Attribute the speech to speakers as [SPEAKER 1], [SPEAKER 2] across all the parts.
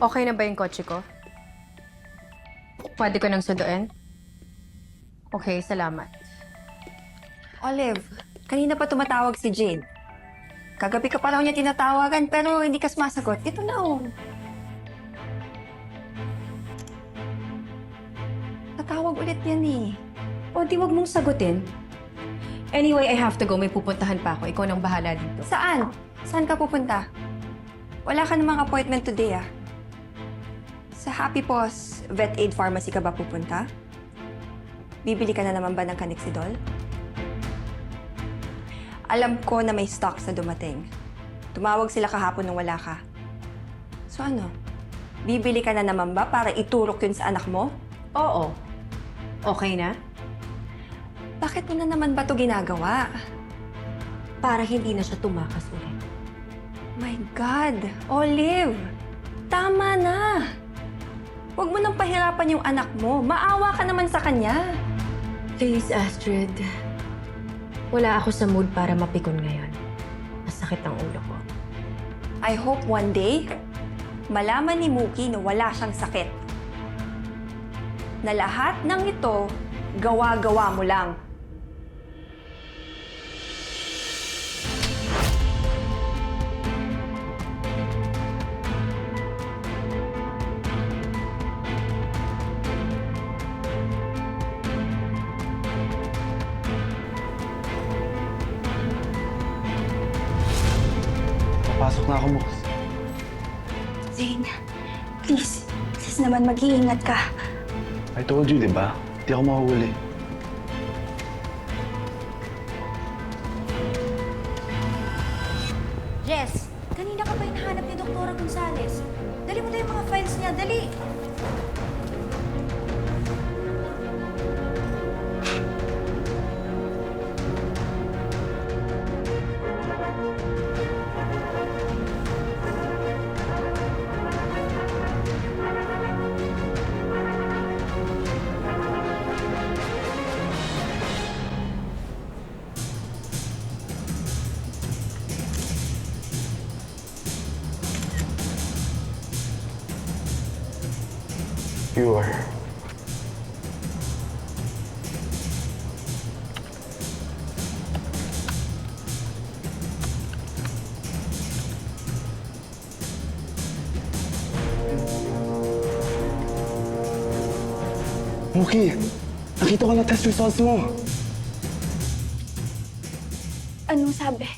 [SPEAKER 1] Okay na ba yung kotse ko? Pwede ko nang sunduin? Okay, salamat.
[SPEAKER 2] Olive, kanina pa tumatawag si Jade. Kagabi ka pa raw niya tinatawagan pero hindi ka sumasagot. Ito na oh. Tatawag ulit yan eh.
[SPEAKER 1] O, di wag mong sagutin. Anyway, I have to go. May pupuntahan pa ako. Ikaw nang bahala dito.
[SPEAKER 2] Saan? Saan ka pupunta? Wala ka namang appointment today ah. Sa Happy Paws Vet Aid Pharmacy ka ba pupunta? Bibili ka na naman ba ng Canixidol? Alam ko na may stock sa dumating. Tumawag sila kahapon nung wala ka. So ano? Bibili ka na naman ba para iturok yun sa anak mo?
[SPEAKER 1] Oo. Okay na?
[SPEAKER 2] Bakit mo na naman ba ito ginagawa?
[SPEAKER 1] Para hindi na siya tumakas ulit.
[SPEAKER 2] My God! Olive! Tama na! Huwag mo nang pahirapan yung anak mo. Maawa ka naman sa kanya.
[SPEAKER 1] Please, Astrid. Wala ako sa mood para mapikon ngayon. Masakit ang ulo ko.
[SPEAKER 2] I hope one day, malaman ni Mookie na wala siyang sakit. Na lahat ng ito, gawa-gawa mo lang.
[SPEAKER 3] Papasok na ako, boss.
[SPEAKER 2] Zane, please. Please naman, mag-iingat ka.
[SPEAKER 3] I told you, di ba? Hindi ako mahuhuli.
[SPEAKER 4] Jess, kanina ka pa hinahanap ni Doktora Gonzales. Dali mo na yung mga files niya, dali!
[SPEAKER 3] You are. Mookie, nakita ko na test results mo.
[SPEAKER 2] Anong sabi?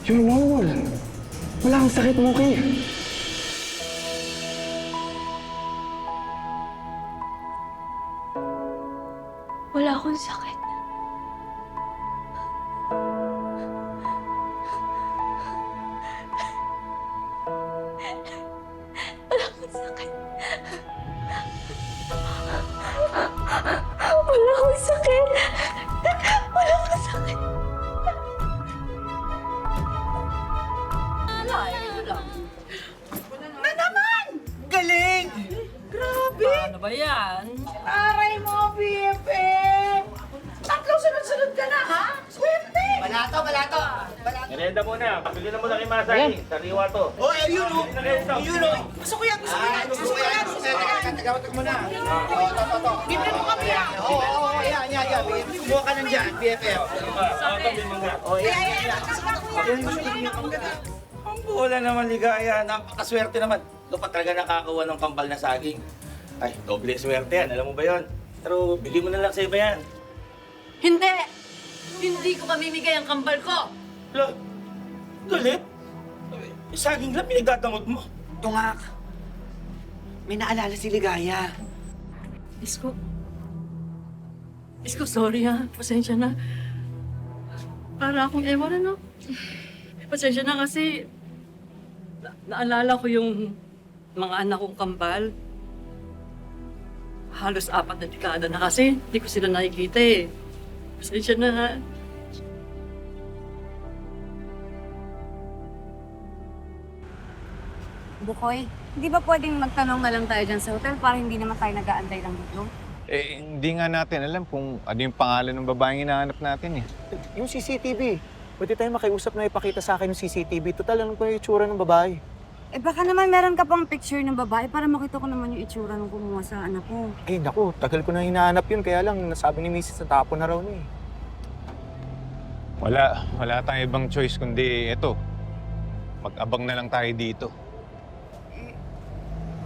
[SPEAKER 3] You're normal. Wala kang sakit, Mookie.
[SPEAKER 2] Wala akong sakit. Wala akong sakit. Wala akong sakit. Wala akong sakit.
[SPEAKER 5] Galing! Grabe!
[SPEAKER 6] Ano ba yan?
[SPEAKER 5] Aray mo, BFF! Tatlong sunod-sunod ka na, ha? Swerte! Balato, balato!
[SPEAKER 7] Merenda muna. Pabili na muna kay Masay. Sariwa to.
[SPEAKER 5] Oh, ayun, oh! Ayun, oh! Gusto ko yan, gusto ko yan! Gusto ko yan! Tagawat ko muna. To. Bibili mo kami, ha? Oo, yan. Kumuha ka nang dyan, BFF. Oh, yan.
[SPEAKER 7] Ang bola naman, ligaya. Napakaswerte naman. Ito pa talaga nakakawa ng kambal na saging. Ay, doble swerte yan. Alam mo ba yun? Pero bigyan mo na lang sa iba yan.
[SPEAKER 6] Hindi! Hindi ko pamimigay ang kambal ko!
[SPEAKER 7] Lo, galit? Saging lang pinagdadamot mo.
[SPEAKER 5] Tungak. May naalala si Ligaya.
[SPEAKER 6] Isko. Isko, sorry ha. Pasensya na. Para akong ewan, ano? Pasensya na kasi naalala ko yung mga anak kong kambal. Halos 4 na dekada na kasi. Hindi ko sila nakikita eh. Pasensya na ha.
[SPEAKER 4] Bukoy, hindi ba pwedeng magtanong na lang tayo dyan sa hotel para hindi naman tayo nag-aantay ng dito?
[SPEAKER 8] Hindi nga natin alam kung ano yung pangalan ng babaeng hinahanap natin eh.
[SPEAKER 5] Yung CCTV.
[SPEAKER 8] Pwede tayo makiusap na ipakita sa akin yung CCTV. Total, alam ko yung itsura ng babae.
[SPEAKER 9] Eh baka naman meron ka pang picture ng babae para makita ko naman yung itsura nung kumuha sa anak ko.
[SPEAKER 8] Eh, naku, tagal ko na hinahanap yun. Kaya lang, nasabi ni Mrs. na tapon na raw niya eh.
[SPEAKER 10] Wala tayong ibang choice kundi ito. Mag-abang na lang tayo dito.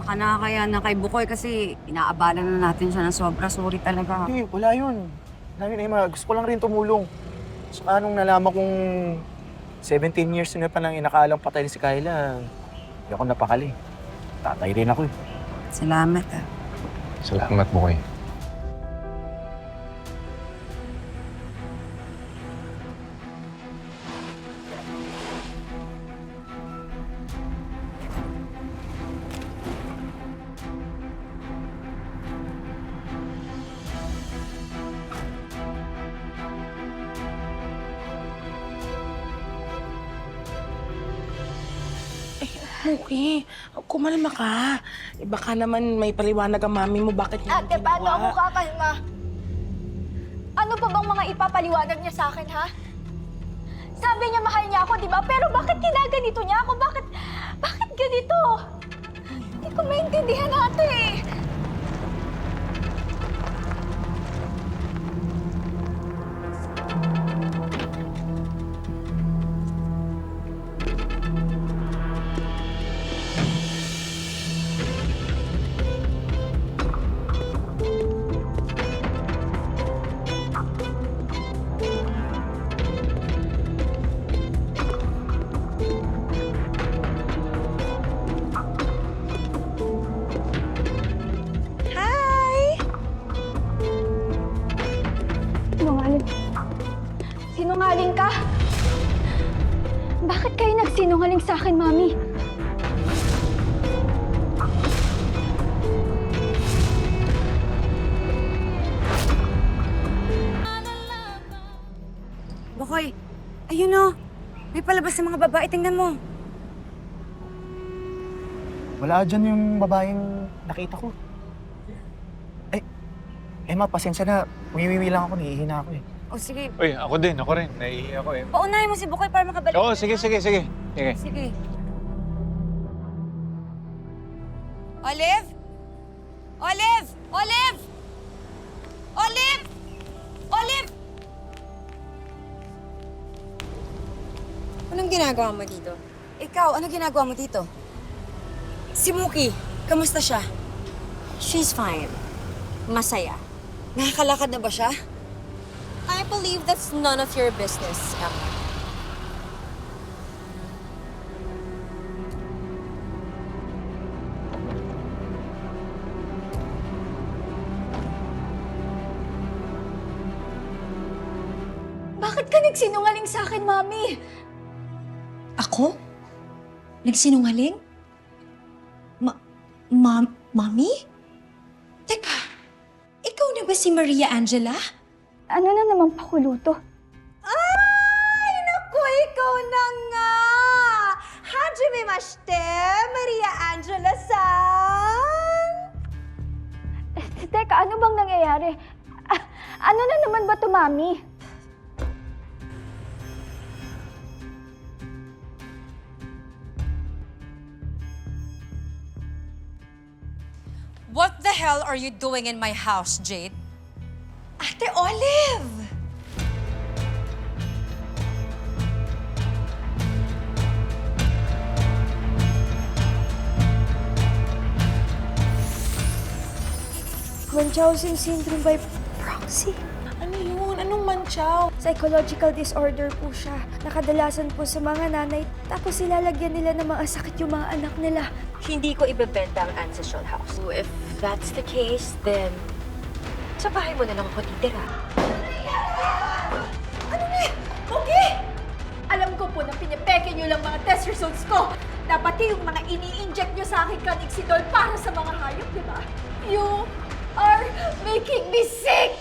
[SPEAKER 9] Baka nakakaya na kay Bukoy kasi inaabala na natin siya ng sobra. Sorry talaga.
[SPEAKER 8] Hindi, wala yun. Namin, Emma, gusto ko lang rin tumulong. Saka nung nalaman kong 17 years na pa nang inakaalang patay ni si Kyla, hindi ako napakali. Tatay rin ako eh.
[SPEAKER 9] Salamat ah.
[SPEAKER 10] Salamat, Bukoy.
[SPEAKER 11] Okay, kumalma ka. Eh, baka naman may paliwanag ang mami mo bakit niya
[SPEAKER 4] Ate, paano ako kakalma? Ano pa bang mga ipapaliwanag niya sa akin, ha? Sabi niya mahal niya ako, di ba? Pero bakit ginaganito niya ako? Bakit ganito? Hindi ko maintindihan, ate. Sinungaling ka? Bakit kayo nagsinungaling sa akin, Mami?
[SPEAKER 9] Bukoy, ayun o. May palabas ng mga babae. Tingnan mo.
[SPEAKER 8] Wala dyan yung babaeng nakita ko. Eh, Emma, pasensya na. Umiwiwi lang ako, nahihina ako eh.
[SPEAKER 9] O sige,
[SPEAKER 10] Uy, ako rin. Naiiyak ako eh.
[SPEAKER 9] paunahin mo si Bukoy para makabalik.
[SPEAKER 10] Oo, sige.
[SPEAKER 9] Sige. Olive? Olive! Olive! Olive! Olive! Anong ginagawa mo dito? Ikaw, ano ginagawa mo dito? Si Muki, kamusta siya?
[SPEAKER 12] She's fine. Masaya.
[SPEAKER 9] Nakakalakad na ba siya?
[SPEAKER 12] I believe that's none of your business, Emma.
[SPEAKER 4] Bakit ka nagsinungaling sa akin, Mami?
[SPEAKER 12] Ako? Nagsinungaling? Mami? Teka, ikaw na ba si Maria Angela?
[SPEAKER 4] Ano na naman pakuluto?
[SPEAKER 12] Ay, naku, ikaw na nga! Hajime mashite, Maria Angela-san!
[SPEAKER 4] Teka, ano bang nangyayari? Ano na naman ba to, Mami?
[SPEAKER 12] What the hell are you doing in my house, Jade? Ate Olive!
[SPEAKER 4] Munchausen syndrome by proxy.
[SPEAKER 11] Ano yun? Anong mantsaw?
[SPEAKER 4] Psychological disorder po siya. Nakadalasan po sa mga nanay, tapos ilalagyan nila ng mga sakit yung mga anak nila.
[SPEAKER 1] Hindi ko ibebenta ang ancestral house. So if that's the case, then sa bahay mo na lang ako titira.
[SPEAKER 4] Ano na? Okay! Alam ko po na pinipeke niyo lang mga test results ko. Dapat yung mga ini-inject niyo sa akin Canixidol para sa mga hayop, di ba? You are making me sick!